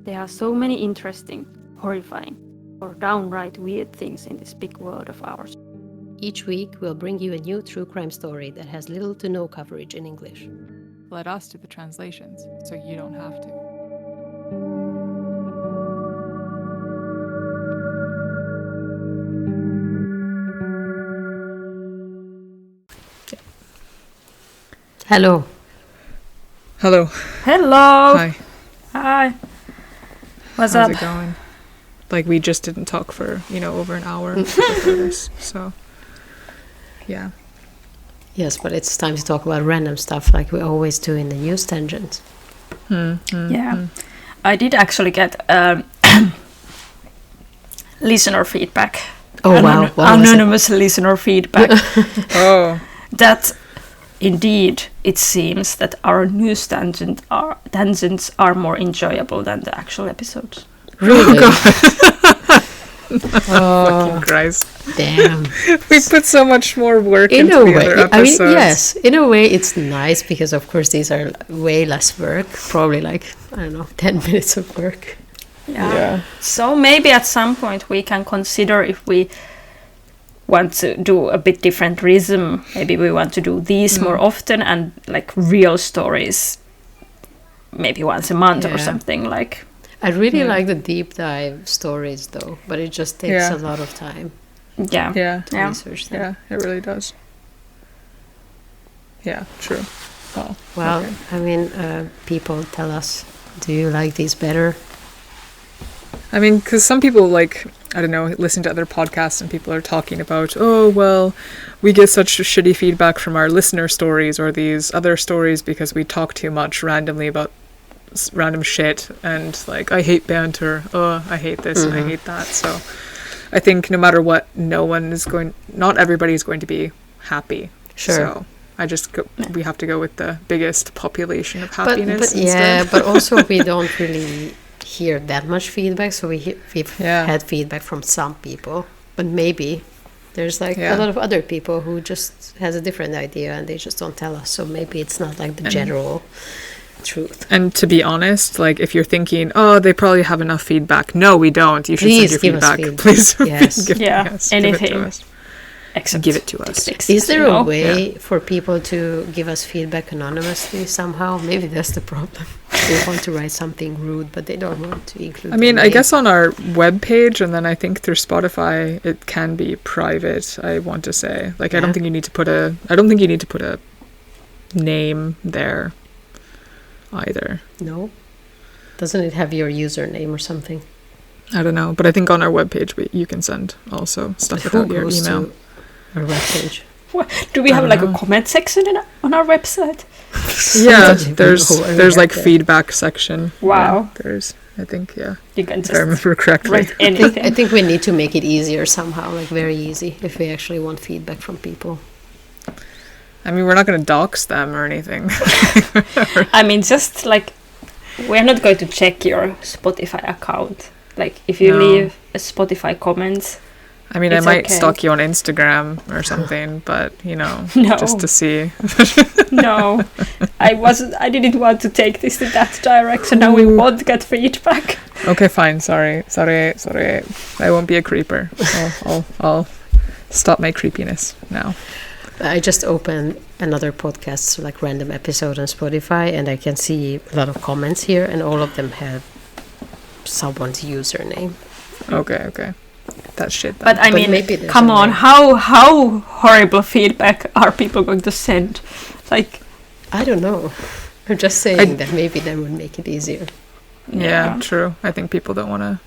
There are so many interesting, horrifying, or downright weird things in this big world of ours. Each week, we'll bring you a new true crime story that has little to no coverage in English. Let us do the translations, so you don't have to. Hello. Hello. Hello! Hi. Hi! What's How's up? it going? Like, we just didn't talk for, over an hour before this, so... Yeah. Yes, but it's time to talk about random stuff like we always do in the news tangents. Yeah. I did actually get listener feedback. Oh, wow. What was it? Anonymous listener feedback. Oh. That indeed it seems that our news tangents are more enjoyable than the actual episodes. Really? Fucking Christ. Damn. We put so much more work In into a the way, other I mean, episodes. yes, in a way it's nice because of course these are way less work, probably like, I don't know, 10 minutes of work. Yeah. So maybe at some point we can consider if we want to do a bit different rhythm. Maybe we want to do these more often and like real stories maybe once a month or Yeah. something like. I really like the deep dive stories though, but it just takes a lot of time Yeah. Yeah. to Yeah. research them. Yeah, it really does. Yeah, true. Well, okay. I mean, people tell us, do you like these better? I mean, because some people, like, I don't know, listen to other podcasts and people are talking about, oh, well, we get such shitty feedback from our listener stories or these other stories because we talk too much randomly about random shit and, like, I hate banter, oh, I hate this and I hate that. So I think no matter what, not everybody is going to be happy. Sure. So we have to go with the biggest population of happiness but instead. but also we don't really hear that much feedback, so we've had feedback from some people, but maybe there's like a lot of other people who just has a different idea and they just don't tell us, so maybe it's not like the general truth. And to be honest, like if you're thinking, oh, they probably have enough feedback, no, we don't. You should Please send give your us feedback. feedback. Please. Yes. give anything. Give it to us. Except Give it to us. Is there a way for people to give us feedback anonymously somehow? Maybe that's the problem. They want to write something rude, but they don't want to include I mean, their I name. guess on our webpage, and then I think through Spotify, it can be private. I want to say, like, I don't think you need to put a name there either. No? Doesn't it have your username or something? I don't know, but I think on our webpage you can send also stuff But who without your goes email. to our webpage? Do we have I like don't know. a comment section on our website? Yeah, Somebody there's will know like that. feedback section. Wow. Yeah, there's, I think, yeah. You can If I just remember correctly. write anything. I think we need to make it easier somehow, like very easy, if we actually want feedback from people. I mean, we're not going to dox them or anything. I mean, just like, we're not going to check your Spotify account. Like, if you leave a Spotify comment, I mean, it's I might okay. stalk you on Instagram or something, but, No. just to see. No, I didn't want to take this in that direction. Now we won't get feedback. Okay, fine. Sorry. I won't be a creeper. I'll stop my creepiness now. I just opened another podcast, so like random episode on Spotify, and I can see a lot of comments here, and all of them have someone's username. Okay. That shit. But I mean, maybe there's come a on, way. how horrible feedback are people going to send? Like, I don't know. I'm just saying that maybe that would make it easier. Yeah, true. I think people don't want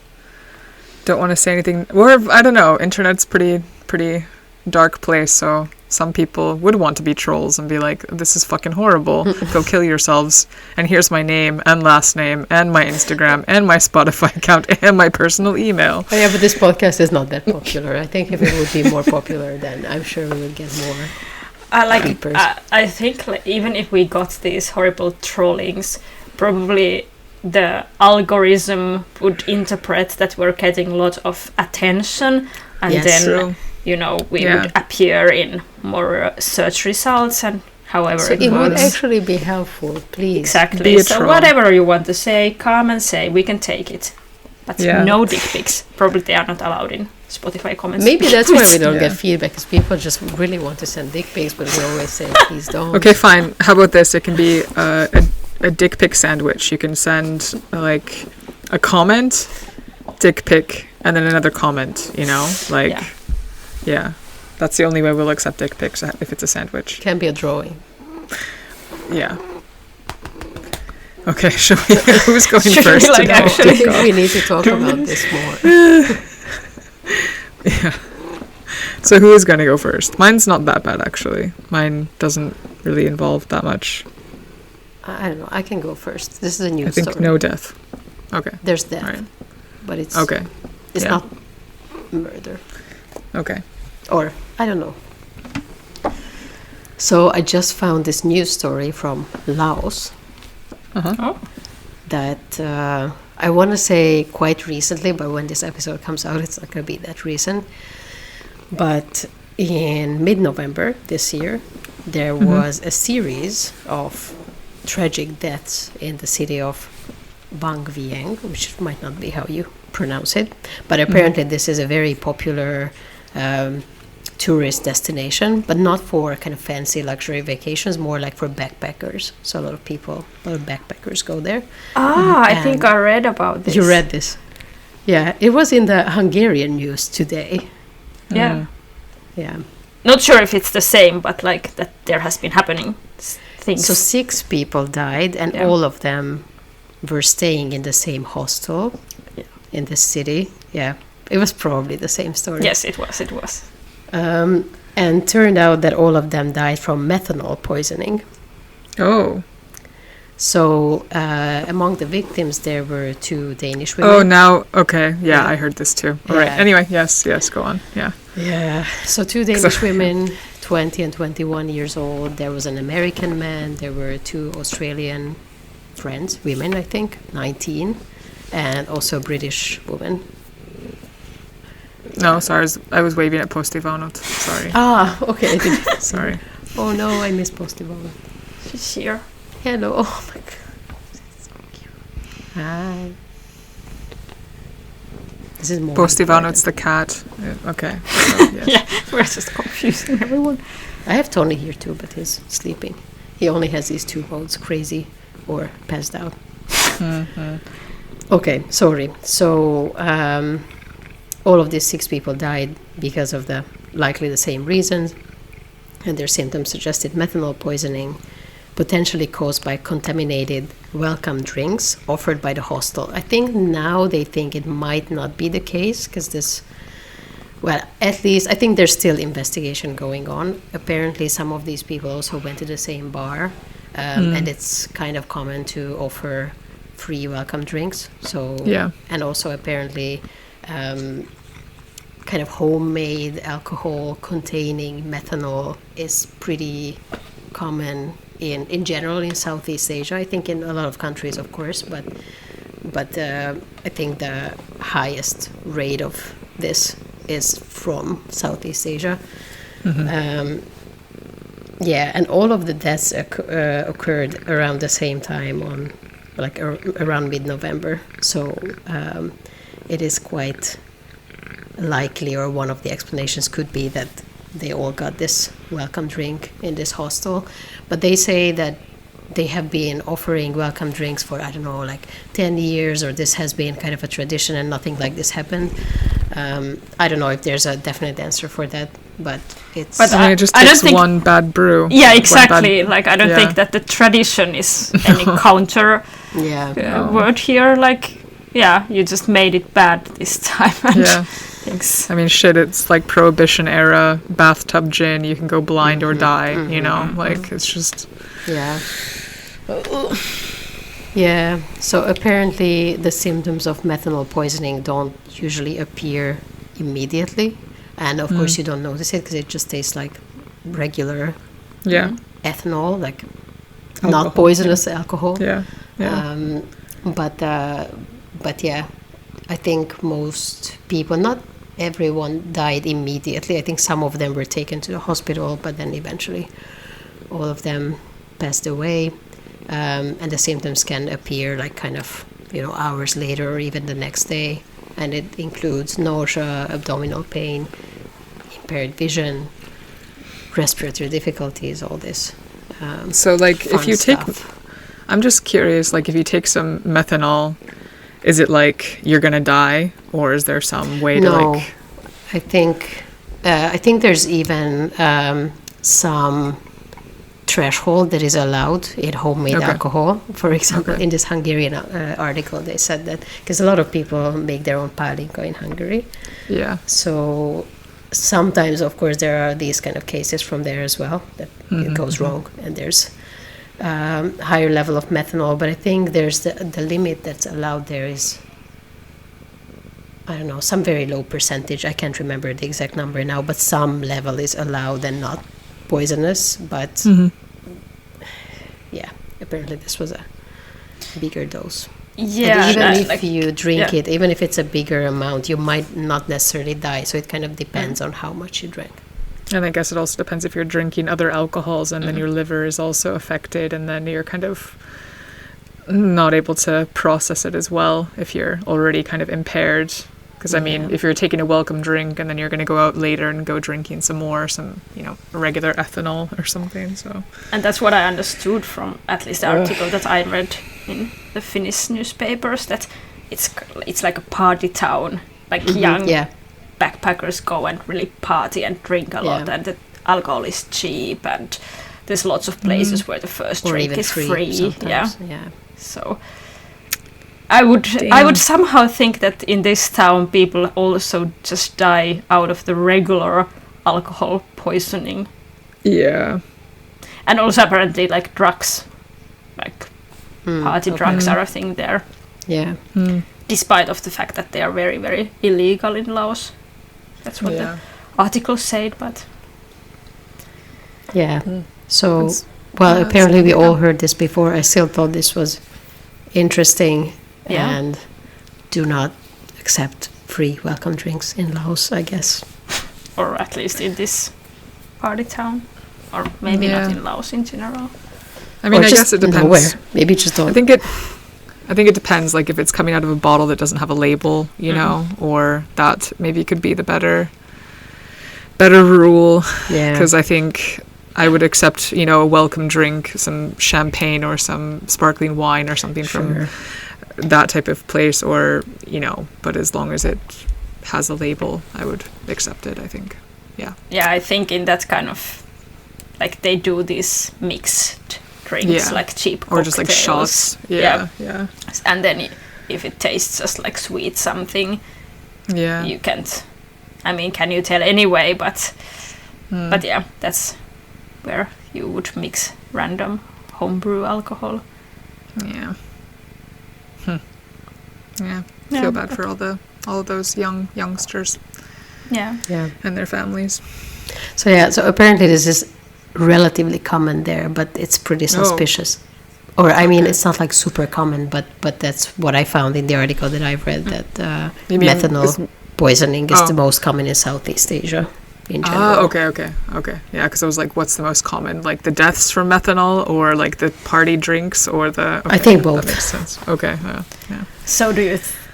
to say anything. Or I don't know. Internet's pretty dark place, so some people would want to be trolls and be like, this is fucking horrible. Go kill yourselves. And here's my name and last name and my Instagram and my Spotify account and my personal email. Oh, yeah, but this podcast is not that popular. I think if it would be more popular, then I'm sure we would get more. I think like, even if we got these horrible trollings, probably the algorithm would interpret that we're getting a lot of attention, and Yes, then true. we would appear in more search results, and however So it would actually be helpful, please. Exactly. So whatever you want to say, come and say. We can take it. But no dick pics. Probably they are not allowed in Spotify comments. Maybe that's why we don't get feedback, because people just really want to send dick pics, but we always say, please don't. Okay, fine. How about this? It can be a dick pic sandwich. You can send like a comment, dick pic, and then another comment, you know? Like, yeah. That's the only way we'll accept dick pics, if it's a sandwich. Can be a drawing. Yeah. Okay, who's going first? I think we need to talk about this more. Yeah. So who is going to go first? Mine's not that bad, actually. Mine doesn't really involve that much. I don't know. I can go first. This is a new story. I think no death. Okay. There's death. Right. But it's It's yeah. not murder. Okay. Or, I don't know. So I just found this news story from Laos. That I want to say quite recently, but when this episode comes out, it's not going to be that recent. But in mid-November this year, there was a series of tragic deaths in the city of Bang Vieng, which might not be how you pronounce it, but apparently this is a very popular tourist destination, but not for kind of fancy luxury vacations, more like for backpackers. So a lot of backpackers go there. I think I read about this. You read this? Yeah, it was in the Hungarian news today. Yeah. Yeah. Not sure if it's the same, but like that there has been happening things. So 6 people died, and all of them were staying in the same hostel in the city. Yeah, it was probably the same story. Yes, it was. And turned out that all of them died from methanol poisoning. Oh. So among the victims, there were 2 Danish women. Oh, now, okay. Yeah, I heard this too. All right. Anyway, yes, go on. Yeah. Yeah. So 2 Danish women, 20 and 21 years old. There was an American man. There were 2 Australian women, I think, 19. And also a British woman. No, sorry, I was waving at Postivonot. Sorry. Okay. Sorry. Oh no, I miss Postivonot. She's here. Hello. Oh my god. So cute. Hi. This is more Postivonot's the cat. Okay. So, yes. Yeah, we're just confusing everyone. I have Tony here too, but he's sleeping. He only has these 2 modes, crazy or passed out. Okay, sorry. So all of these 6 people died because of likely the same reasons, and their symptoms suggested methanol poisoning, potentially caused by contaminated welcome drinks offered by the hostel. I think now they think it might not be the case, because at least I think there's still investigation going on. Apparently some of these people also went to the same bar, and it's kind of common to offer free welcome drinks. So and also apparently kind of homemade alcohol containing methanol is pretty common in general in Southeast Asia. I think in a lot of countries, of course, but I think the highest rate of this is from Southeast Asia. And all of the deaths occurred around the same time on around mid-November. So it is quite likely, or one of the explanations could be, that they all got this welcome drink in this hostel. But they say that they have been offering welcome drinks for, 10 years, or this has been kind of a tradition and nothing like this happened. I don't know if there's a definite answer for that, but it's... But it just takes one bad brew. Yeah, exactly. I don't think that the tradition is any counter word here. You just made it bad this time. And thanks. I mean, it's like Prohibition era bathtub gin. You can go blind or die, you know? It's just... Yeah. Yeah, so apparently the symptoms of methanol poisoning don't usually appear immediately. And of course you don't notice it because it just tastes like regular ethanol, alcohol. Not poisonous alcohol. Yeah. But yeah, I think most people, not everyone died immediately. I think some of them were taken to the hospital, but then eventually all of them passed away, and the symptoms can appear like kind of, hours later or even the next day, and it includes nausea, abdominal pain, impaired vision, respiratory difficulties, all this. So like if you take, stuff. I'm just curious, like if you take some methanol, is it like you're gonna die, or is there some way to like? I think there's even some threshold that is allowed in homemade alcohol. For example, in this Hungarian article, they said that because a lot of people make their own pálinka in Hungary. Yeah. So sometimes, of course, there are these kind of cases from there as well that it goes wrong, and there's higher level of methanol. But I think there's the limit that's allowed there is, I don't know, some very low percentage. I can't remember the exact number now, but some level is allowed and not poisonous. But yeah, apparently this was a bigger dose. Yeah, and even if you drink it, even if it's a bigger amount, you might not necessarily die. So it kind of depends on how much you drink. And I guess it also depends if you're drinking other alcohols, and then your liver is also affected, and then you're kind of not able to process it as well if you're already kind of impaired. Because I mean, if you're taking a welcome drink and then you're going to go out later and go drinking some regular ethanol or something. So. And that's what I understood from at least the article that I read in the Finnish newspapers, that it's like a party town, like young backpackers go and really party and drink a lot, and the alcohol is cheap, and there's lots of places where the first drink is free. Yeah. So I would somehow think that in this town people also just die out of the regular alcohol poisoning. Yeah. And also apparently like drugs, like party drugs are a thing there. Yeah. Despite of the fact that they are very, very illegal in Laos. That's what the article said, but... Yeah. So, apparently we all heard this before. I still thought this was interesting. And do not accept free welcome drinks in Laos, I guess. Or at least in this party town. Or maybe not in Laos in general. I mean, I guess it depends. Nowhere. Maybe just don't. I think it depends, like if it's coming out of a bottle that doesn't have a label, you know, or that maybe could be the better rule. Yeah. Because I think I would accept, a welcome drink, some champagne or some sparkling wine or something from that type of place, or but as long as it has a label, I would accept it, I think. I think in that kind of, like, they do these mixed drinks, like cheap cocktails, or just like shots. And then if it tastes just like sweet something, you can't, I mean, can you tell anyway, but that's where you would mix random homebrew alcohol. Feel bad for all of those youngsters. And their families. So apparently this is relatively common there, but it's pretty suspicious. Or I mean, it's not like super common, but that's what I found in the article that I've read, that methanol poisoning is the most common in Southeast Asia. In general. Okay. Yeah, because I was like, what's the most common? Like the deaths from methanol, or like the party drinks, or the... I think both. That makes sense. Okay, yeah. So do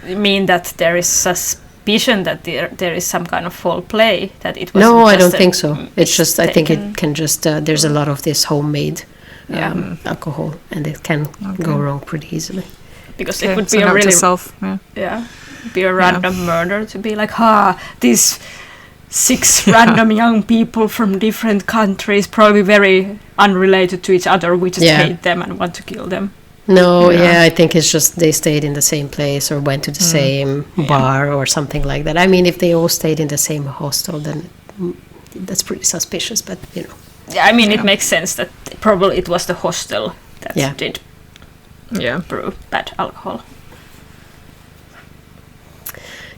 you mean that there is suspicion that there is some kind of foul play, that it was... No, I don't think so. It's just, I think it can just... there's a lot of this homemade alcohol, and it can go wrong pretty easily. Because it would be a really... be a random murder to be like, these 6 random young people from different countries, probably very unrelated to each other, we just hate them and want to kill them. No, I think it's just they stayed in the same place or went to the same bar or something like that. I mean, if they all stayed in the same hostel, then that's pretty suspicious, but Yeah, I mean, it makes sense that probably it was the hostel that did brew bad alcohol.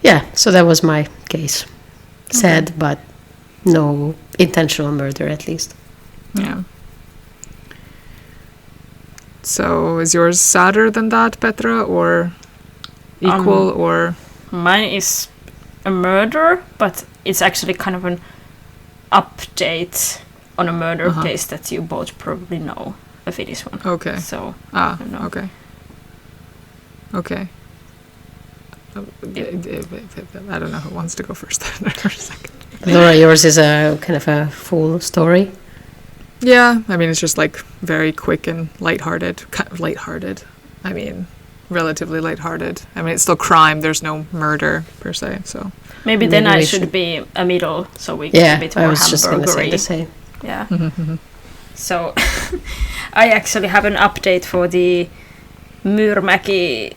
Yeah, so that was my case. Sad, but no intentional murder, at least. Yeah. So is yours sadder than that, Petra, or equal, or? Mine is a murder, but it's actually kind of an update on a murder case that you both probably know, a Finnish one. Okay. So I don't know. Okay. I don't know who wants to go first for a second. Laura, yours is a kind of a full story. Yeah, I mean, it's just like very quick and lighthearted. I mean, relatively lighthearted. I mean, it's still crime. There's no murder per se. So maybe then I should be a middle, so we get a bit more I was just going to say the same. Yeah. So I actually have an update for the Myyrmäki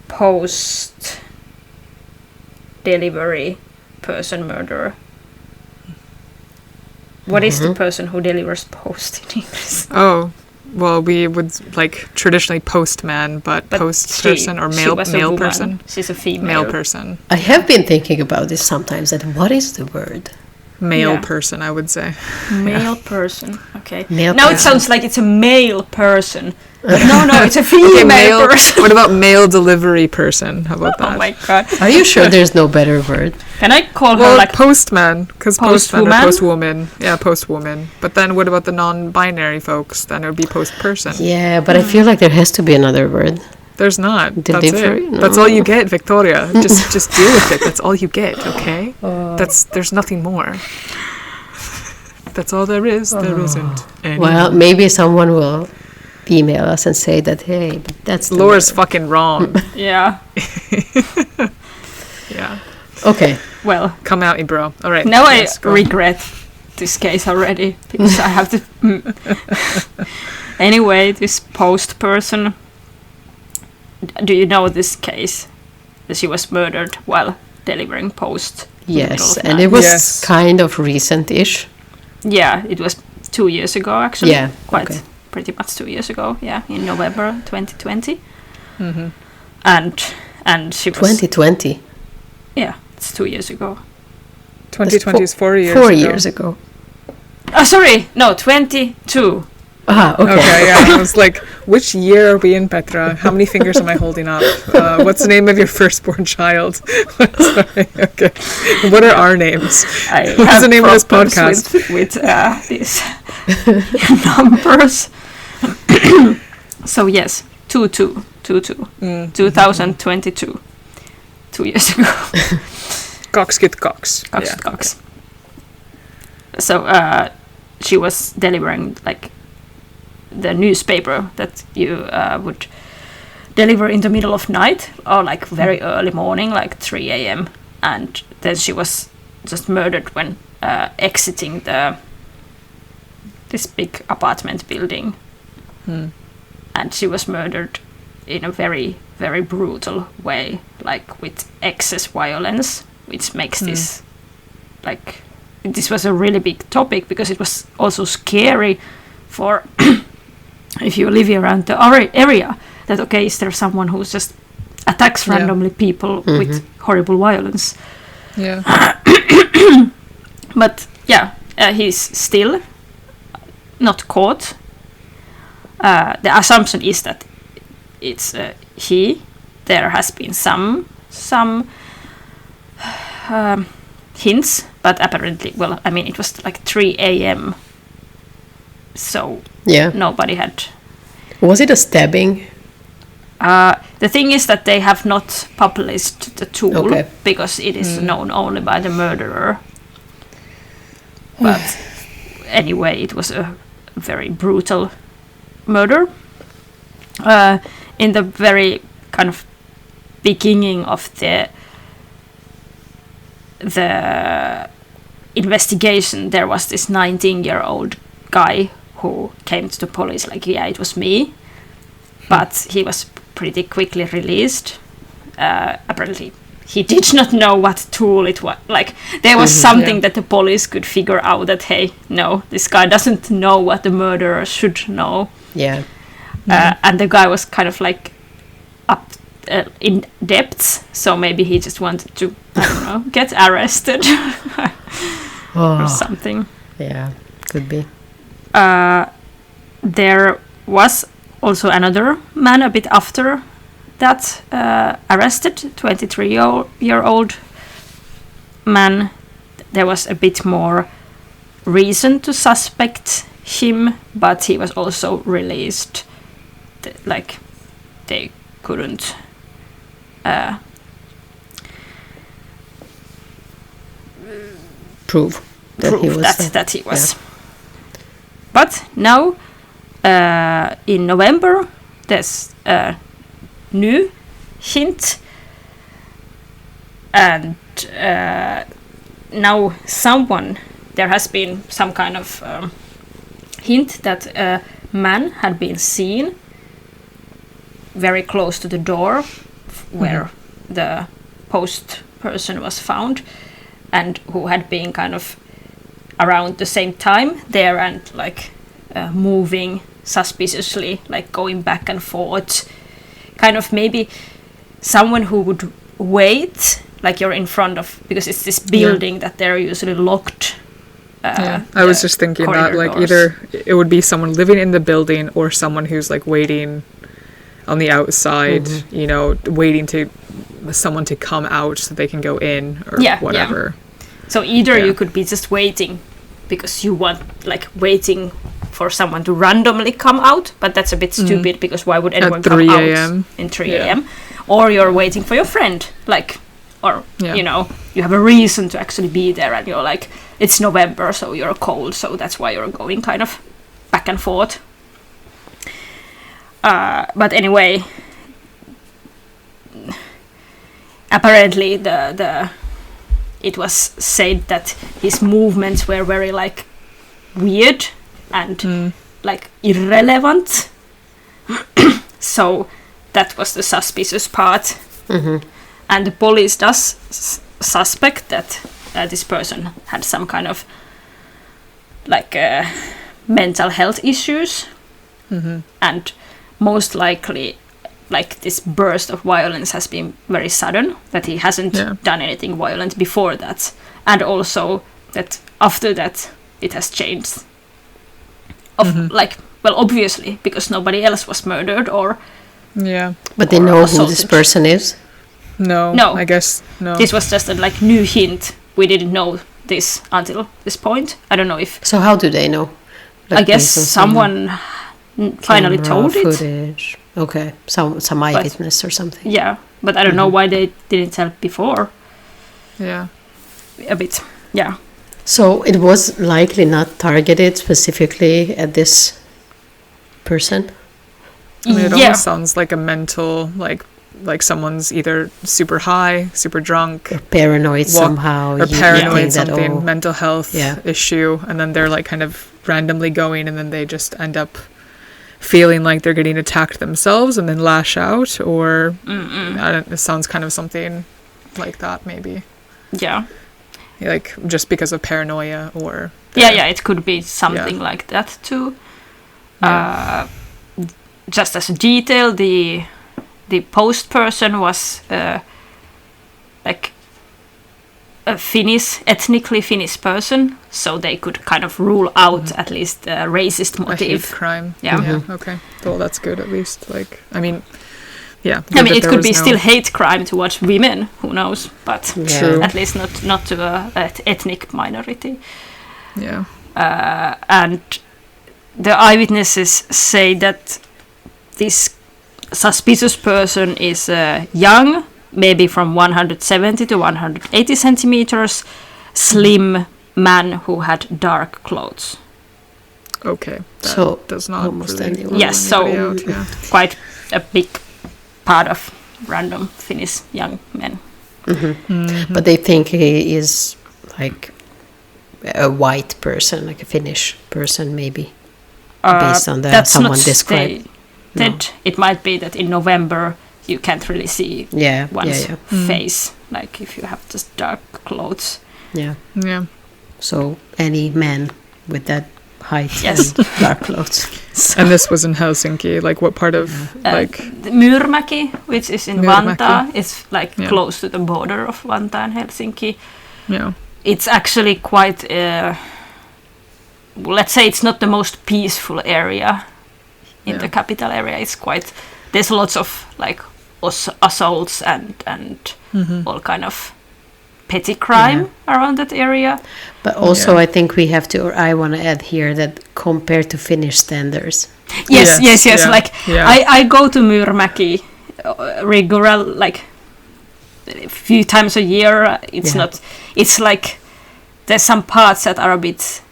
post delivery person murderer. What is the person who delivers post in English? Oh, well, we would like traditionally postman, but post person or male person. She's a female. Male person. I have been thinking about this sometimes. That what is the word? Male person, I would say. Male person. Okay. Male now person. it sounds like it's a male person. But no, it's a female person. What about male delivery person? How about that? Oh my god. Are you sure there's no better word? Can I call her like postman? Because postman or Postwoman? postwoman. Yeah, postwoman. But then what about the non-binary folks? Then it would be postperson. Yeah, but I feel like there has to be another word. There's not. Delivery? That's it. No. That's all you get, Viktória. Just deal with it. That's all you get, okay? There's nothing more. That's all there is. There isn't any. Well, maybe someone will email us and say that, hey, but that's the Laura's word. fucking wrong. yeah. Yeah. Okay. Well, Come at me, bro. All right. now yes, I go. regret this case already because I have to. Anyway, this post person. Do you know this case? That she was murdered while delivering post. in the middle Yes, of and night. it was kind of recent-ish. Yeah, it was 2 years ago actually. Yeah, quite okay. pretty much 2 years ago. Yeah, in November 2020. Mm-hmm. And she was 2020. Yeah, it's 2 years ago. 2020 is 4 years 4 ago. years ago. Oh, sorry, no, 22. Ah, okay. Okay, yeah. I was like, which year are we in, Petra? How many fingers am I holding up? What's the name of your firstborn child? Sorry, okay. What are our names? What's the name of this podcast? With these numbers. So yes, 22. 2022. 2 years ago. Cox get cox. Cox. So she was delivering like the newspaper that you would deliver in the middle of night or like very early morning, like 3 a.m. And then she was just murdered when exiting this big apartment building. And she was murdered in a very, very brutal way, like with excess violence, which makes this like this was a really big topic because it was also scary for if you live around the area that okay, is there someone who just attacks randomly people with horrible violence? Yeah. But yeah, he's still not caught. The assumption is that it's he. There has been some hints, but apparently, well, I mean, it was like 3 a.m. So nobody had. Was it a stabbing? The thing is that they have not published the tool because it is known only by the murderer. But anyway, it was a very brutal murder. In the very kind of beginning of the investigation, there was this 19-year-old guy who came to the police like, yeah, it was me. But he was pretty quickly released. Apparently, he did not know what tool it was. Like, there was something that the police could figure out that, hey, no, this guy doesn't know what the murderer should know. Yeah. And the guy was kind of like up in depths, so maybe he just wanted to, I don't know, get arrested or something. Yeah, could be. There was also another man a bit after that arrested, 23-year-old man. There was a bit more reason to suspect him, but he was also released. Like, they couldn't prove that he was that he was. But now, in November, there's a new hint, and now there has been some kind of hint that a man had been seen very close to the door where the post person was found, and who had been kind of around the same time there and like moving suspiciously, like going back and forth, kind of maybe someone who would wait, like you're in front of, because it's this building that they're usually locked. I was just thinking that like doors. Either it would be someone living in the building or someone who's like waiting on the outside, you know, waiting to someone to come out so they can go in or whatever. So either you could be just waiting because you want, like, waiting for someone to randomly come out, but that's a bit stupid because why would anyone come out in 3 a.m. Or you're waiting for your friend, like, or you know, you have a reason to actually be there, and you're like, it's November, so you're cold, so that's why you're going kind of back and forth. But anyway, apparently it was said that his movements were very like weird and like irrelevant. So that was the suspicious part. And the police does suspect that this person had some kind of like mental health issues, and most likely like this burst of violence has been very sudden, that he hasn't done anything violent before that, and also that after that it has changed. Like, well, obviously because nobody else was murdered or but they know who this person is. No, I guess no. This was just a like new hint. We didn't know this until this point. I don't know if. So how do they know? Like, I guess someone finally told footage. Okay, some eyewitness or something. Yeah, but I don't know why they didn't tell before. Yeah, a bit. Yeah. So it was likely not targeted specifically at this person. I mean, it almost sounds like a mental, like someone's either super high, super drunk, or paranoid somehow, or paranoid something, mental health issue, and then they're like kind of randomly going, and then they just end up feeling like they're getting attacked themselves and then lash out, or it sounds kind of something like that, maybe. Yeah. Like just because of paranoia, or it could be something like that too. Just as a detail, the post person was like a ethnically Finnish person, so they could kind of rule out at least a racist motive. A hate crime. Yeah. Okay. Well, that's good at least. Like, I mean, it could be still hate crime towards women. Who knows? But at least not to an ethnic minority. Yeah. And the eyewitnesses say that this suspicious person is young, maybe from 170 to 180 centimeters, slim man who had dark clothes. Okay, so does not almost really yes, so quite a big part of random Finnish young men. But they think he is like a white person, like a Finnish person, maybe, based on that someone described. It might be that in November you can't really see one's face, like if you have just dark clothes. Yeah. So any man with that height and dark clothes. And this was in Helsinki. Like what part of Myyrmäki, which is in Vantaa, it's like close to the border of Vantaa and Helsinki. Yeah. It's actually quite. Let's say it's not the most peaceful area in the capital area. It's quite. There's lots of like assaults and all kind of petty crime around that area. But also, I think we have to, or I want to add here that compared to Finnish standards. Yes. Yeah. Like I go to Myyrmäki regular, like a few times a year. It's not. It's like there's some parts that are a bit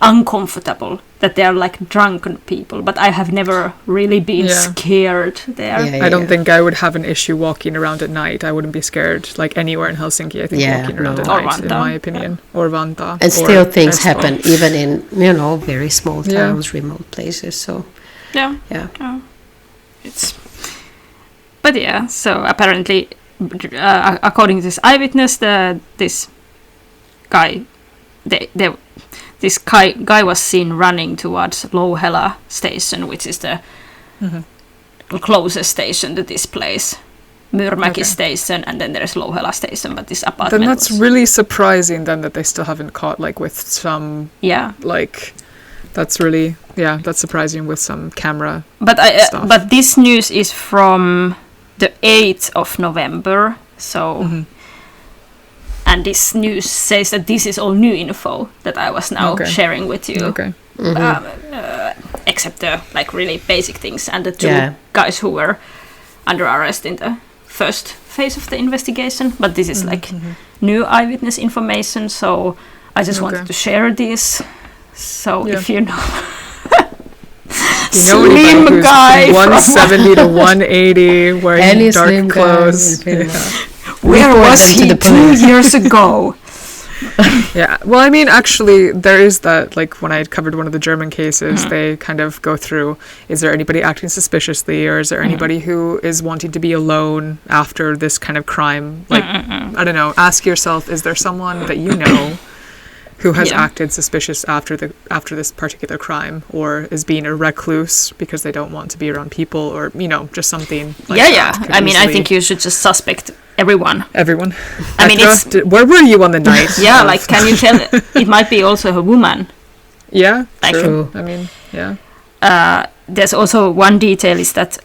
uncomfortable, that they are like drunken people, but I have never really been scared there. I don't think I would have an issue walking around at night. I wouldn't be scared like anywhere in Helsinki. I think walking around at night, Vanta, in my opinion, or Vanta. And still things happen even in very small towns, remote places. So so apparently, according to this eyewitness, this guy, this guy was seen running towards Louhela station, which is the closest station to this place. Myyrmäki station, and then there's Louhela station, but this apartment. Then that's really surprising then that they still haven't caught like with some like that's really that's surprising with some camera. But but this news is from the 8th of November, so and this news says that this is all new info that I was now sharing with you. Okay. Except the like really basic things and the two guys who were under arrest in the first phase of the investigation. But this is like new eyewitness information, so I just wanted to share this. So if you know, slim guy 170 to 180 wearing dark clothes. Where was he 2 years ago? Well, I mean, actually, there is that, like, when I covered one of the German cases, they kind of go through, is there anybody acting suspiciously, or is there anybody who is wanting to be alone after this kind of crime? Like, I don't know, ask yourself, is there someone that you know who has acted suspicious after this particular crime, or is being a recluse because they don't want to be around people, or, you know, just something like that. I mean, I think you should just suspect everyone. I mean, Petra, where were you on the night? Like, can you tell? It might be also a woman. Yeah, like, true. I mean, there's also one detail is that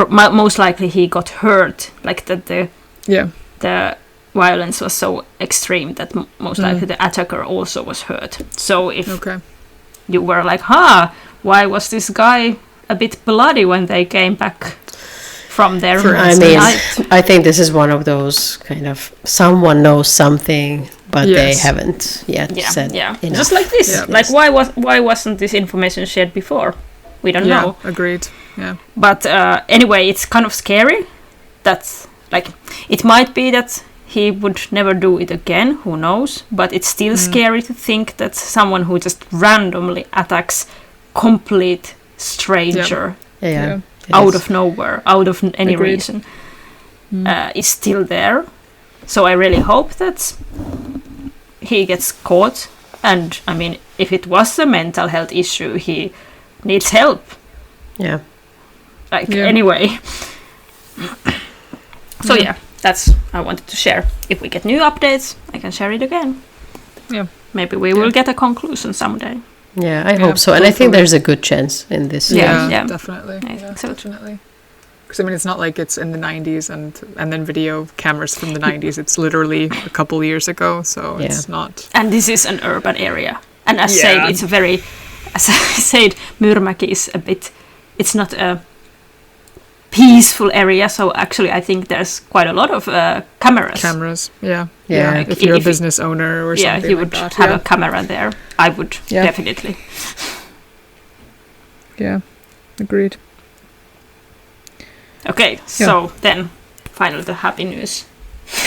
most likely he got hurt, like that the violence was so extreme that most likely the attacker also was hurt. So if you were like, why was this guy a bit bloody when they came back from their night? I think this is one of those kind of someone knows something, but they haven't yet said enough. Just like this. Like, why wasn't this information shared before? We don't know. Agreed. Yeah. But anyway, it's kind of scary. That's like, it might be that he would never do it again, who knows, but it's still scary to think that someone who just randomly attacks complete stranger out of nowhere, out of any reason, is still there. So I really hope that he gets caught, and I mean, if it was a mental health issue, he needs help. Anyway. So that's I wanted to share. If we get new updates, I can share it again. Maybe we will get a conclusion someday. I hope so. And I think there's a good chance in this. Definitely. I think so. Definitely. Because I mean, it's not like it's in the 90s and then video cameras from the 90s. It's literally a couple years ago, so it's not. And this is an urban area. And as said, it's a very, as I said, Myyrmäki is a bit, it's not a peaceful area, so actually I think there's quite a lot of cameras. Like if you're a business owner or something you would have a camera there. I would definitely. Agreed. Okay, so then finally the happy news.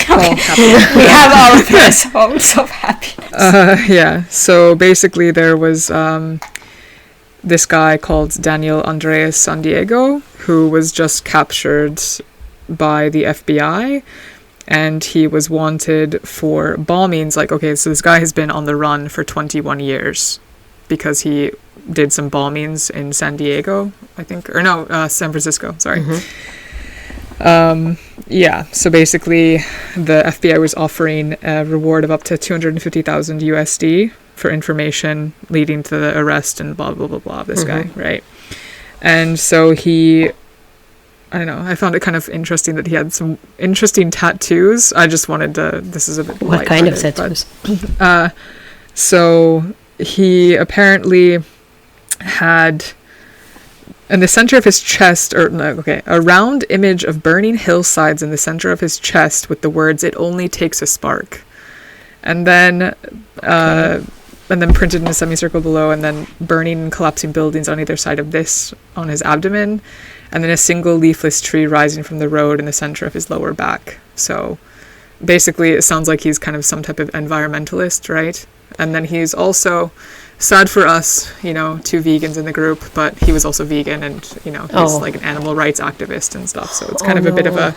We have our thresholds of happiness. So basically there was this guy called Daniel Andreas San Diego, who was just captured by the FBI, and he was wanted for bombings. Like, okay, so this guy has been on the run for 21 years because he did some bombings in San Diego, I think, or no, San Francisco, sorry. So basically the FBI was offering a reward of up to 250,000 USD for information leading to the arrest and blah blah blah blah of this guy, right? And so he I don't know. I found it kind of interesting that he had some interesting tattoos. I just wanted to. This is a bit. What kind of tattoos? So he apparently had in the center of his chest, a round image of burning hillsides in the center of his chest with the words "It only takes a spark," and then printed in a semicircle below, and then burning and collapsing buildings on either side of this on his abdomen, and then a single leafless tree rising from the road in the center of his lower back. So basically it sounds like he's kind of some type of environmentalist, right? And then he's also, sad for us, 2 vegans in the group, but he was also vegan, and he's like an animal rights activist and stuff, so it's kind of a bit of a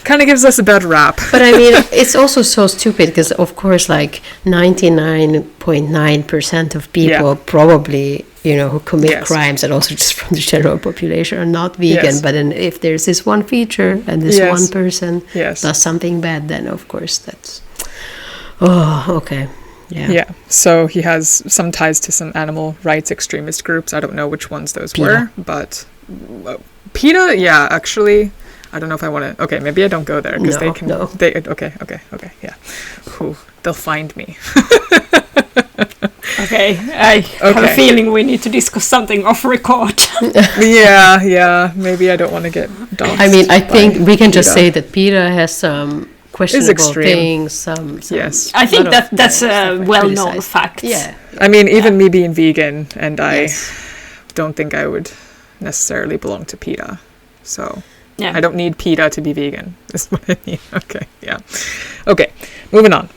kind of gives us a bad rap. But I mean, it's also so stupid because of course like 99.9% of people probably who commit crimes, and also just from the general population, are not vegan. But then if there's this one feature and this one person does something bad, then of course that's okay. Yeah. So he has some ties to some animal rights extremist groups. I don't know which ones those were, but PETA, actually, I don't know if I want to. Okay, maybe I don't go there because they can. No. Okay, yeah. Ooh, they'll find me. Okay, I have a feeling we need to discuss something off record. Yeah. Maybe I don't want to get doxed. I mean, I think we can just say that PETA has some questionable things. Yes, I think that's a well-known fact. Yeah, I mean, even me being vegan, and I don't think I would necessarily belong to PETA. So I don't need PETA to be vegan. Is what I mean. Okay, moving on.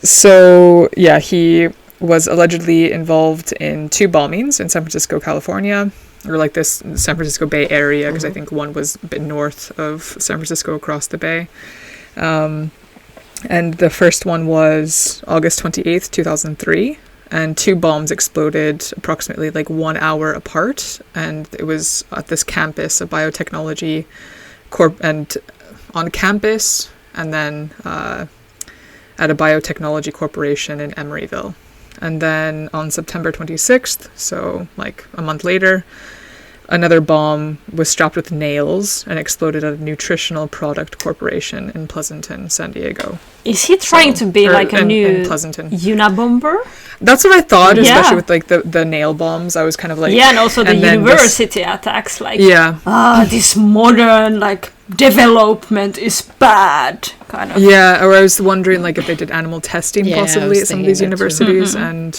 So he was allegedly involved in 2 bombings in San Francisco, California, or like this San Francisco Bay Area, because I think one was a bit north of San Francisco across the bay. And the first one was August 28th, 2003, and 2 bombs exploded approximately like 1 hour apart, and it was at this campus, a biotechnology and on campus, and then at a biotechnology corporation in Emeryville. And then on September 26th, so like a month later, another bomb was strapped with nails and exploded at a nutritional product corporation in Pleasanton, San Diego. Is he trying to be like a new Unabomber? That's what I thought, especially with like the nail bombs. I was kind of like... Yeah, and also the university attacks. Like, this modern like development is bad, kind of. Yeah, or I was wondering like if they did animal testing possibly at some of these universities. And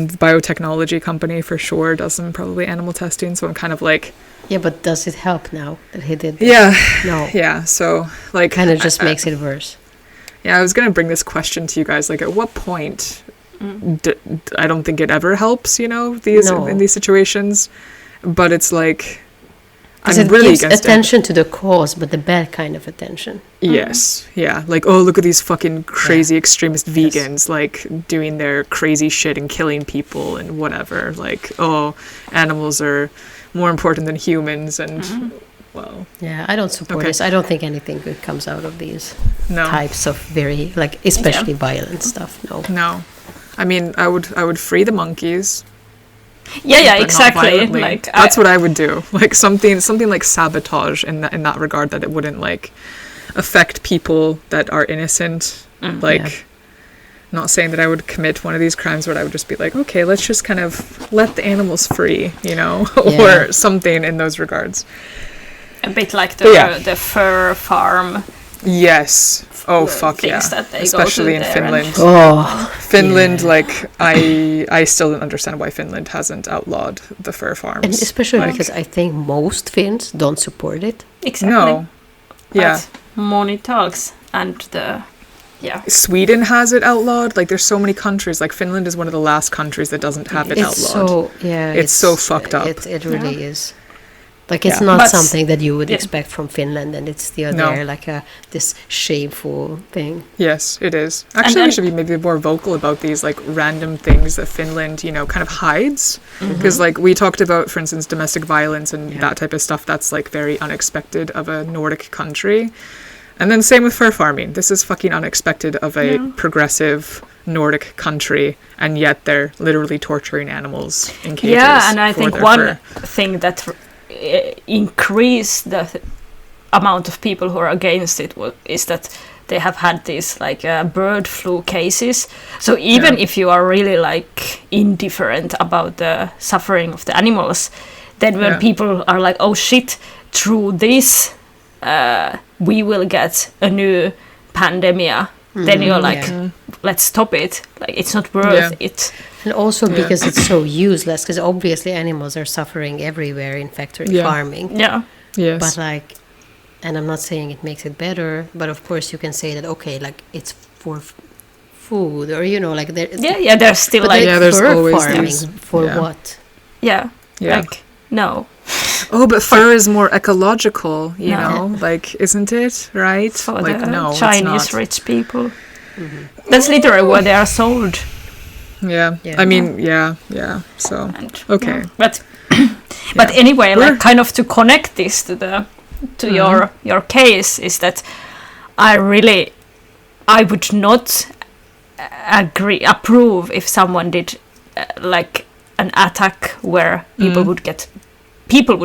the biotechnology company for sure does some probably animal testing. So I'm kind of like... Yeah, but does it help now that he did that? Yeah. No. Yeah, so like... Kind of just makes it worse. Yeah, I was going to bring this question to you guys. Like, at what point... I don't think it ever helps, in these situations. But it's like... Because it gives attention to the cause, but the bad kind of attention. Yes, yeah. Like, oh, look at these fucking crazy extremist vegans, like, doing their crazy shit and killing people and whatever. Like, oh, animals are more important than humans and, well... Yeah, I don't support this. I don't think anything good comes out of these types of very, like, especially violent stuff. No. I mean, I would free the monkeys. Yeah, exactly. Like that's what I would do. Like something like sabotage in that regard, that it wouldn't like affect people that are innocent. Not saying that I would commit one of these crimes, but I would just be like, okay, let's just kind of let the animals free, or something in those regards. A bit like the fur farm. Yes. Oh fuck yeah! Especially in Finland. Finland, like I still don't understand why Finland hasn't outlawed the fur farms. And especially because I think most Finns don't support it. Exactly. No. Yeah. But money talks, and Sweden has it outlawed. Like there's so many countries. Like Finland is one of the last countries that doesn't have it outlawed. It's so fucked up. It really is. Like it's not something that you would expect from Finland, and it's still there, like this shameful thing. Yes, it is. Actually, we should be maybe more vocal about these like random things that Finland, kind of hides. Because like we talked about, for instance, domestic violence and that type of stuff. That's like very unexpected of a Nordic country. And then same with fur farming. This is fucking unexpected of a progressive Nordic country, and yet they're literally torturing animals in cages. Yeah, and I think one thing that increase the amount of people who are against it is that they have had these like bird flu cases. So even if you are really like indifferent about the suffering of the animals, then when people are like, oh shit, through this we will get a new pandemic, then you're like, let's stop it. Like, it's not worth it. And also because it's so useless, because obviously animals are suffering everywhere in factory farming. Yeah. Yes. But like, and I'm not saying it makes it better, but of course you can say that, okay, like it's for food, or you know, like there. There's still but like there's bird always farming these, for what? Yeah. Like, no. Oh, but fur is more ecological, you know, like, isn't it? Right? For like, the no, Chinese it's not. rich people. That's literally where they are sold. Yeah. I mean, so, okay. But anyway, like, kind of to connect this to your case is that I would not approve if someone did like an attack where people would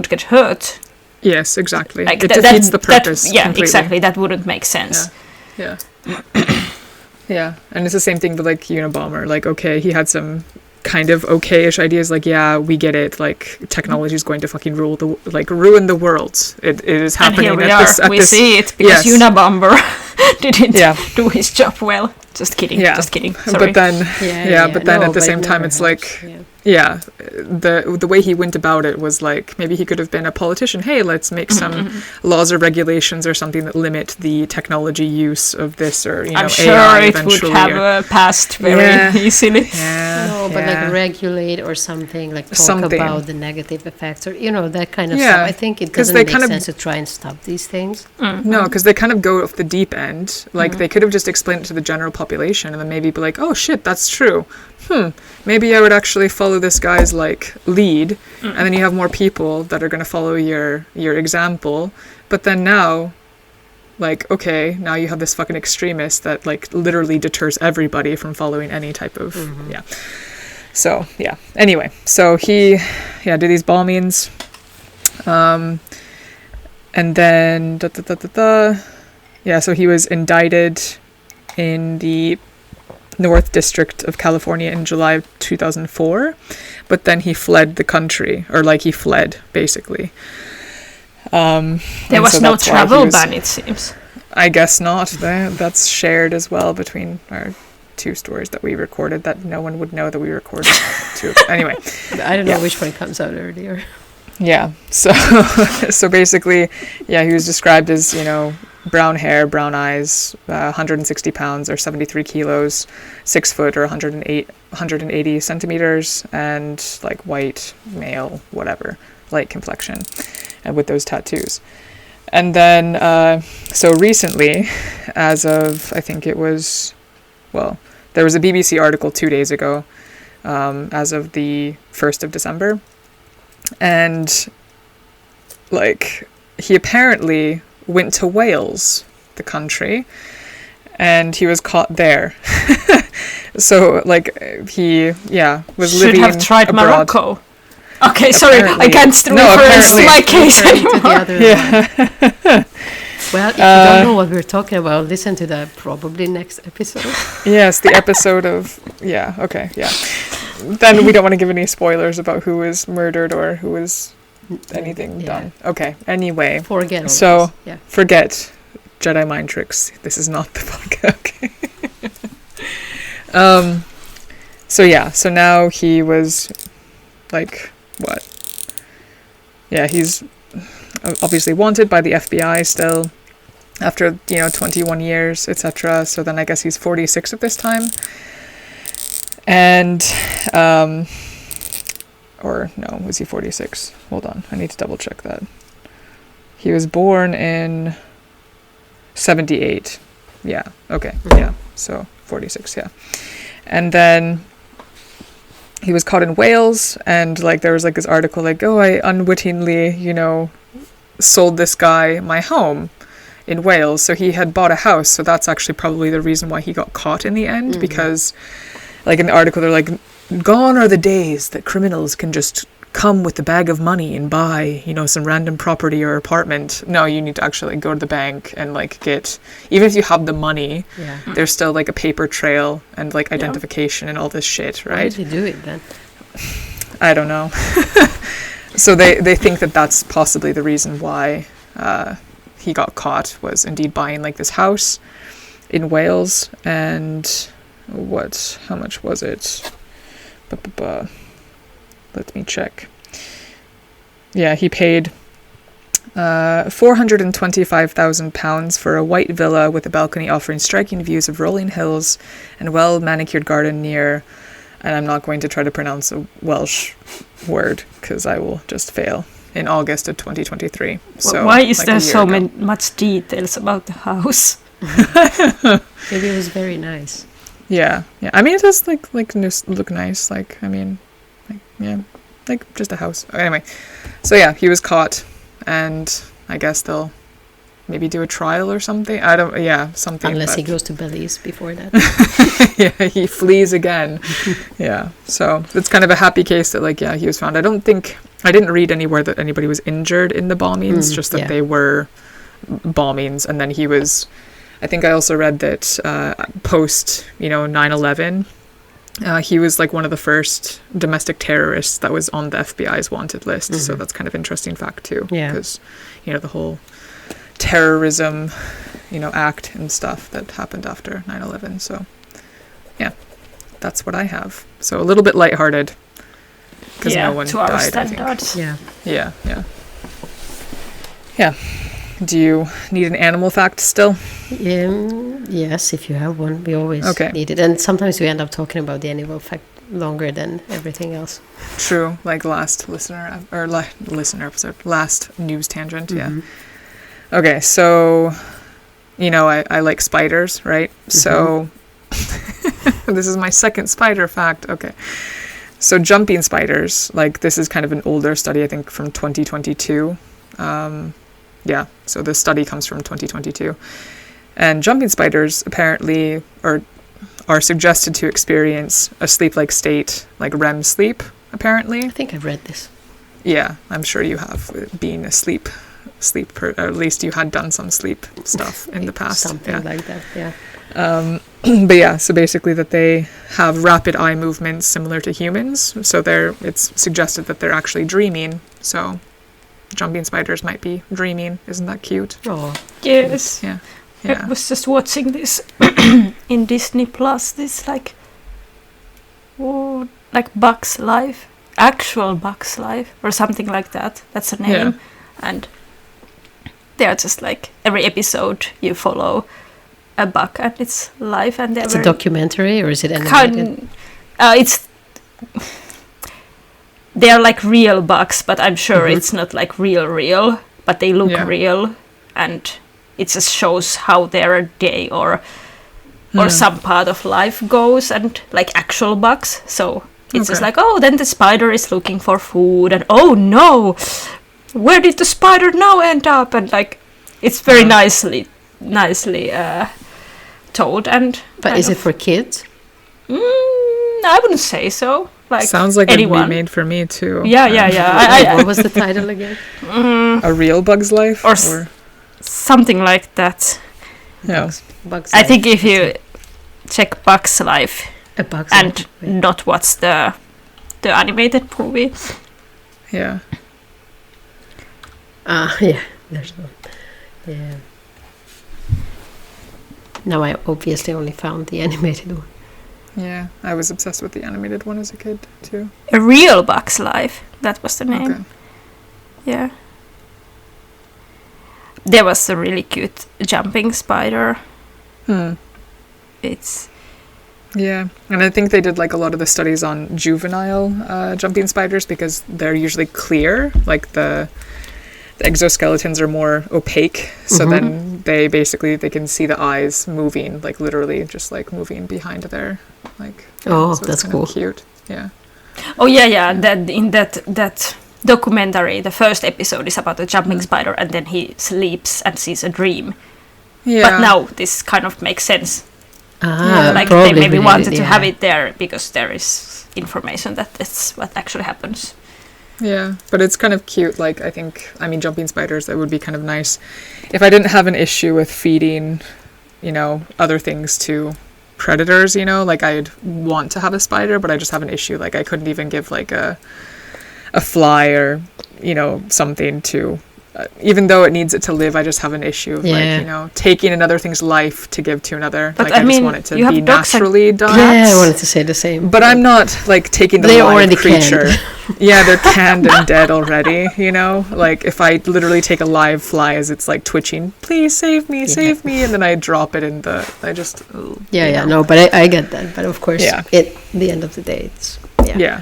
get hurt. Yes, exactly. Like, it defeats the purpose. Completely. Exactly. That wouldn't make sense. Yeah. Yeah, and it's the same thing with like Unabomber. Like, okay, he had some kind of okay-ish ideas. Like, yeah, we get it. Like, technology is going to fucking ruin the world. It is happening. And here we see it because Unabomber didn't do his job well. Just kidding. Just kidding. Sorry. But then, at the same time, it's like, the way he went about it was like, maybe he could have been a politician. Hey, let's make some laws or regulations or something that limit the technology use of this, or I'm sure AI it would have passed very easily. But like regulate or something, like talk about the negative effects, or that kind of stuff. I think it doesn't make sense to try and stop these things. No, because they kind of go off the deep end. Like, they could have just explained it to the general population and then maybe be like, oh shit, that's true. Maybe I would actually follow this guy's like lead, and then you have more people that are going to follow your example. But then now, like, okay, now you have this fucking extremist that like literally deters everybody from following any type of So anyway, so he did these bombings, and then so he was indicted in the North District of California in July of 2004, but then he fled the country, or like he fled basically. There was no travel ban, it seems. I guess not. That's shared as well between our two stories that we recorded, that no one would know that we recorded two. Anyway, I don't know which one comes out earlier. Yeah. So basically, he was described as, brown hair, brown eyes, 160 pounds or 73 kilos, 6 foot or 180 centimeters, and like white, male, whatever, light complexion, and with those tattoos. And then, so recently, as of, I think it was, there was a BBC article 2 days ago, as of the 1st of December, and like, he apparently went to Wales, the country, and he was caught there. So like, he was living should have tried abroad. Morocco. Okay, sorry, I can't reference my case anymore. Well, if you don't know what we're talking about, listen to the probably next episode. Yes, the episode of Then we don't want to give any spoilers about who was murdered or who was anything done. Okay. Anyway, forget. Forget Jedi mind tricks. This is not the podcast. Okay. So now he was like, what? Yeah, he's obviously wanted by the FBI still after 21 years, etc. So then I guess he's 46 at this time, and or no, was he 46? Hold on, I need to double check that. He was born in 78. Yeah, okay, yeah, so 46, yeah. And then he was caught in Wales, and like there was like this article like, oh, I unwittingly, sold this guy my home in Wales. So he had bought a house, so that's actually probably the reason why he got caught in the end, because like in the article they're like, gone are the days that criminals can just come with a bag of money and buy, you know, some random property or apartment. No, you need to actually go to the bank and like get, even if you have the money, there's still like a paper trail and like identification and all this shit, right? Why did you do it then? I don't know. So they think that that's possibly the reason why he got caught, was indeed buying like this house in Wales. And how much was it? Let me check. Yeah, he paid £425,000 for a white villa with a balcony offering striking views of rolling hills and well-manicured garden near, and I'm not going to try to pronounce a Welsh word because I will just fail, in August of 2023. So why is like there so ago. much details about the house? Maybe it was very nice. Yeah. I mean, it does look nice. Like, I mean, like just a house. Anyway, so yeah, he was caught, and I guess they'll maybe do a trial or something. Something. Unless he goes to Belize before that. Yeah, he flees again. Yeah, so it's kind of a happy case that, like, yeah, he was found. I didn't read anywhere that anybody was injured in the bombings, just that they were bombings, and then he was. I think I also read that post, 9/11, he was like one of the first domestic terrorists that was on the FBI's wanted list. So that's kind of interesting fact too. Yeah. Because, the whole terrorism, act and stuff that happened after 9/11. So, yeah, that's what I have. So a little bit lighthearted because no one to our died. standards. I think. Yeah. Do you need an animal fact still? Yes, if you have one. We always need it. And sometimes we end up talking about the animal fact longer than everything else. True. Like last listener episode. Last news tangent. Yeah. Okay, so, I like spiders, right? So, this is my second spider fact. Okay. So jumping spiders, like this is kind of an older study, I think from 2022. Yeah, so this study comes from 2022. And jumping spiders apparently are suggested to experience a sleep-like state, like REM sleep, apparently. I think I've read this. Yeah, I'm sure you have, being a or at least you had done some sleep stuff in the past. Something like that, yeah. But yeah, so basically that they have rapid eye movements similar to humans. So it's suggested that they're actually dreaming. So jumping spiders might be dreaming. Isn't that cute? Oh, yes. Yeah. I was just watching this in Disney Plus. This like Bugs Life, actual Bugs Life, or something like that. That's the name. Yeah. And they're just like every episode you follow a bug and its life, and it's a documentary, or is it animated? They're like real bugs, but I'm sure it's not like real, but they look real, and it just shows how their day or some part of life goes, and like actual bugs. So it's just like, oh, then the spider is looking for food, and oh no, where did the spider now end up? And like, it's very nicely told. But is it for kids? I wouldn't say so. Like, sounds like anyone. It'd be made for me too. Yeah. What was the title again? A Real Bug's Life, or something like that. Yeah. Bugs I Life. think if you check Bugs Life and not watch the animated movie. Yeah. There's one. Yeah. Now I obviously only found the animated one. Yeah, I was obsessed with the animated one as a kid too. A Real Bugs Life, that was the name. Okay. Yeah. There was a really cute jumping spider. It's... Yeah, and I think they did like a lot of the studies on juvenile jumping spiders because they're usually clear, like the exoskeletons are more opaque, so then they can see the eyes moving, like literally just like moving behind their like. Oh, so that's cool. Cute. Yeah. Oh yeah. That in that documentary, the first episode is about a jumping spider, and then he sleeps and sees a dream. Yeah. But now this kind of makes sense. Like they maybe wanted to have it there because there is information that it's what actually happens. Yeah, but it's kind of cute. Like, I mean, jumping spiders, that would be kind of nice if I didn't have an issue with feeding, other things to predators, like I'd want to have a spider, but I just have an issue. Like, I couldn't even give like a fly or, something to, even though it needs it to live, I just have an issue of taking another thing's life to give to another. But like, I just want it to be naturally done. Yeah, I wanted to say the same. But I'm not like taking the live creature. Yeah, they're canned and dead already, Like, if I literally take a live fly as it's like twitching, please save me, and then I drop it in the, I just... No, but I get that. But of course, at the end of the day, it's... Yeah.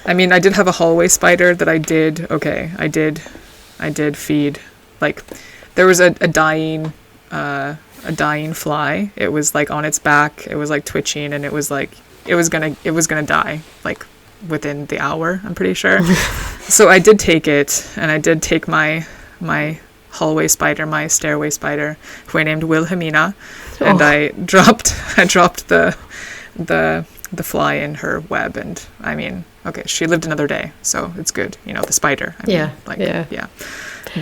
I mean, I did have a hallway spider that I did feed. Like, there was a dying fly. It was like on its back. It was like twitching, and it was gonna die like within the hour, I'm pretty sure. So I did take it, and I did take my hallway spider, my stairway spider, who I named Wilhelmina, and I dropped the fly in her web, and I mean, okay, she lived another day, so it's good, the spider. I mean,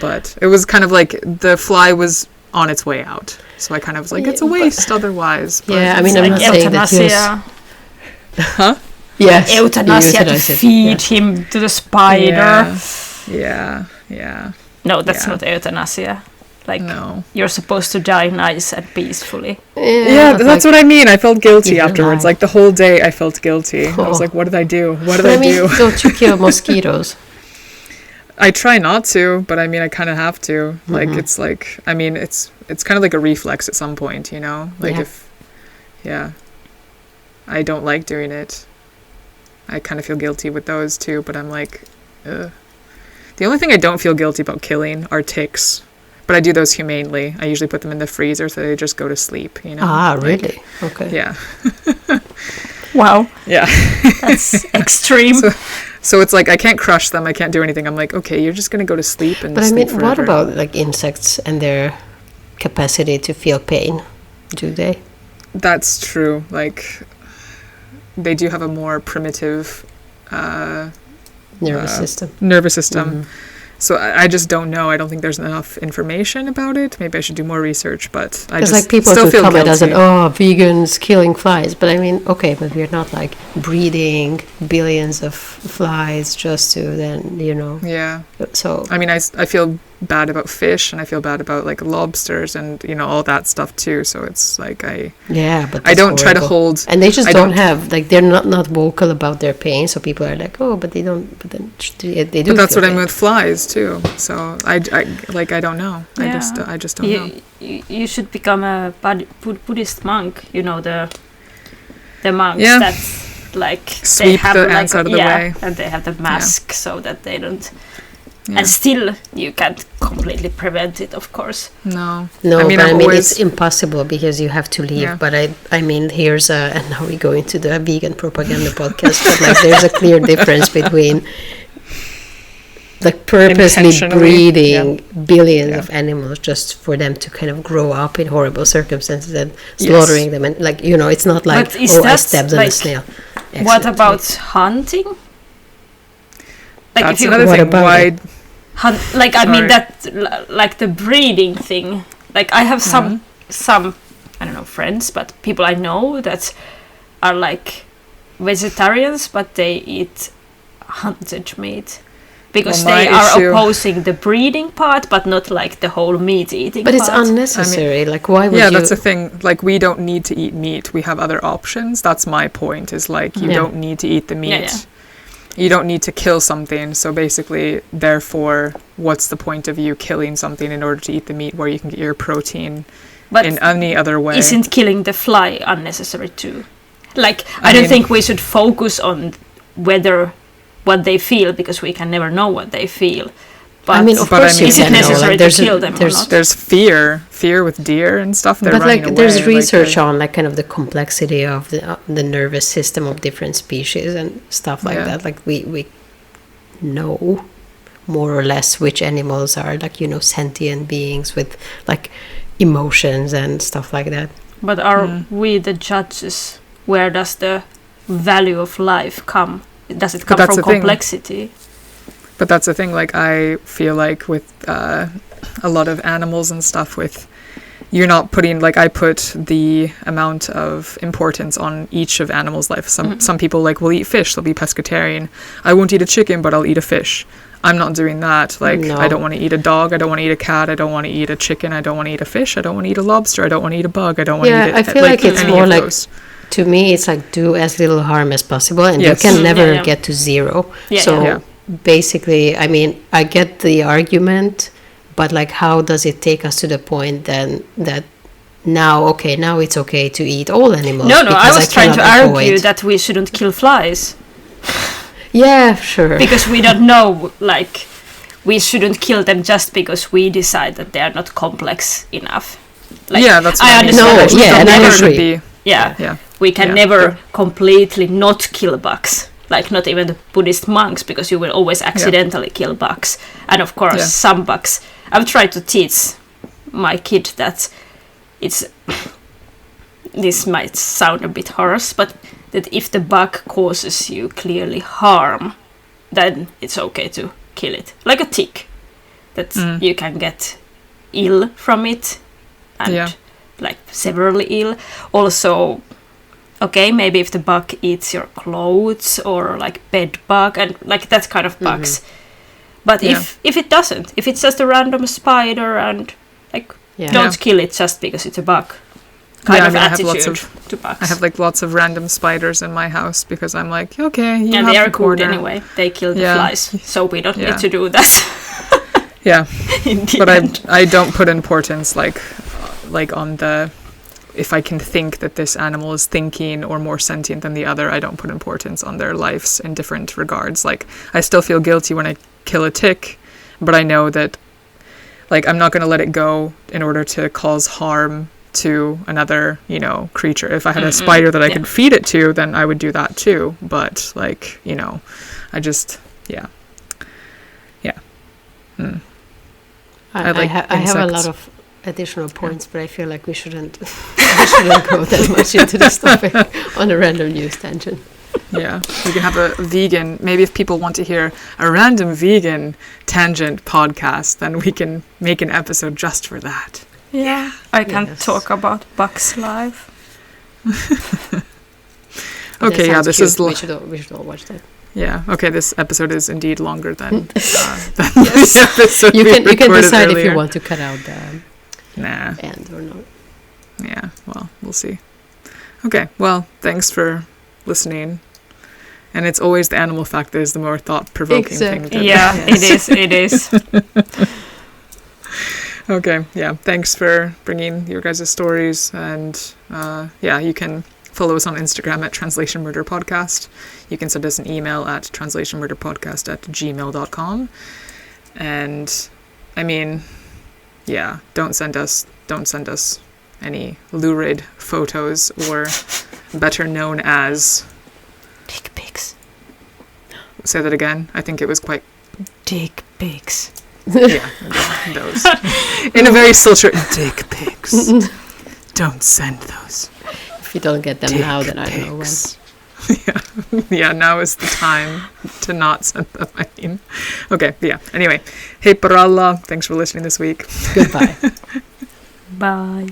but it was kind of like the fly was on its way out, so I kind of was like, it's a waste otherwise. But I mean, I'm not saying that he was... Huh? Yes. Euthanasia to feed him to the spider. Yeah. No, that's not euthanasia. Like, no. You're supposed to die nice and peacefully. Yeah, that's what I mean. I felt guilty afterwards. Like, the whole day I felt guilty. I was like, what did I do? Don't you kill mosquitoes? I try not to, but I mean, I kind of have to. Like, it's like, I mean, it's kind of like a reflex at some point, Like, I don't like doing it. I kind of feel guilty with those too, but I'm like, ugh. The only thing I don't feel guilty about killing are ticks, but I do those humanely. I usually put them in the freezer so they just go to sleep, Ah, really? Okay. Yeah. Wow. Yeah. That's extreme. So it's like, I can't crush them, I can't do anything. I'm like, okay, you're just going to go to sleep and sleep forever. What about like insects and their capacity to feel pain? Do they? That's true. Like, they do have a more primitive nervous system. So I just don't know. I don't think there's enough information about it. Maybe I should do more research, but I just like people still who feel comment guilty. as an, vegans killing flies. But I mean, okay, but we're not like breeding billions of flies just to then, Yeah. So I mean, I feel bad about fish, and I feel bad about like lobsters and all that stuff too. So it's like but I don't try to hold, and they just don't have, like, they're not vocal about their pain. So people are like, but they don't. But then they do. But that's what I mean with flies too. So I don't know. Yeah. I just don't know. You should become a Buddhist monk. The monks that like sweep they have the ants out of the way, and they have the mask so that they don't. Yeah. And still, you can't completely prevent it, of course. No. I mean, it's impossible because you have to leave. Yeah. But I mean, and now we go into the vegan propaganda podcast. But like, there's a clear difference between like purposely breeding billions of animals just for them to kind of grow up in horrible circumstances and slaughtering them, and like, it's not like, I stabbed on a snail. What about hunting? Like, that's another thing. Why? I mean, that like the breeding thing. Like, I have some I don't know, friends, but people I know that are like vegetarians, but they eat hunted meat because they are opposing the breeding part, but not like the whole meat eating. But it's unnecessary. I mean, like, why would you? Yeah, that's the thing. Like, we don't need to eat meat. We have other options. That's my point. Is like, you don't need to eat the meat. Yeah. You don't need to kill something, so basically, therefore, what's the point of you killing something in order to eat the meat where you can get your protein in any other way? Isn't killing the fly unnecessary too? Like, I don't think we should focus on what they feel, because we can never know what they feel. But I mean, of course, is it necessary to kill them or not? There's fear with deer and stuff. They're running away. There's research on like kind of the complexity of the nervous system of different species and stuff like that. Like, we know more or less which animals are like, sentient beings with like emotions and stuff like that. But are we the judges? Where does the value of life come does it come from complexity? But that's the thing, like, I feel like with a lot of animals and stuff, you're not putting, like, I put the amount of importance on each of animals' life. Some people, like, will eat fish, they'll be pescatarian. I won't eat a chicken, but I'll eat a fish. I'm not doing that. Like, no. I don't want to eat a dog, I don't want to eat a cat, I don't want to eat a chicken, I don't want to eat a fish, I don't want to eat a lobster, I don't want to eat a bug, I don't want to eat it. I feel like it's more like, to me, it's like do as little harm as possible, and you can never get to zero. Basically, I mean, I get the argument, but like, how does it take us to the point then that now it's okay to eat all animals? No, I was trying to argue that we shouldn't kill flies. Yeah, sure. Because we don't know, like, we shouldn't kill them just because we decide that they are not complex enough. Like, that's what I understand. And I agree. We can never completely not kill bugs. Like, not even the Buddhist monks, because you will always accidentally kill bugs. And of course, some bugs. I've tried to teach my kid that this might sound a bit harsh, but that if the bug causes you clearly harm, then it's okay to kill it. Like a tick, that you can get ill from it, and like severely ill. Also, okay, maybe if the bug eats your clothes, or like bed bug, and like that kind of bugs. But if it doesn't, if it's just a random spider, and like don't kill it just because it's a bug. Kind of attitude to bugs. I have like lots of random spiders in my house because I'm like, okay, you have they are the corner. good anyway. They kill the flies, so we don't need to do that. But I don't put importance like on the, if I can think that this animal is thinking or more sentient than the other, I don't put importance on their lives in different regards. Like, I still feel guilty when I kill a tick, but I know that, like, I'm not going to let it go in order to cause harm to another, creature. If I had a spider that I could feed it to, then I would do that too. But, like, I just, I have a lot of additional points, but I feel like we shouldn't go that much into this topic on a random news tangent. Yeah, we can have a vegan, maybe if people want to hear a random vegan tangent podcast, then we can make an episode just for that. Yeah, I can talk about Bugs Life. Okay, this is... we should all watch that. Yeah, okay, this episode is indeed longer than the episode you can decide earlier. if you want to cut out the end or not. Yeah, well, we'll see. Okay, well, thanks for listening. And it's always the animal fact that is the more thought-provoking thing. It is. Okay, thanks for bringing your guys' stories. And you can follow us on Instagram at Translation Murder Podcast. You can send us an email at translationmurderpodcast@gmail.com. And, I mean, don't send us any lurid photos, or better known as... dick pics. Say that again. I think it was quite... dick pics. Yeah, those. In a very sultry... dick pics. Don't send those. If you don't get them dick now, then I don't know when. Yeah, now is the time to not send them. I mean. Okay, anyway. Hei paralla. Thanks for listening this week. Goodbye. Bye.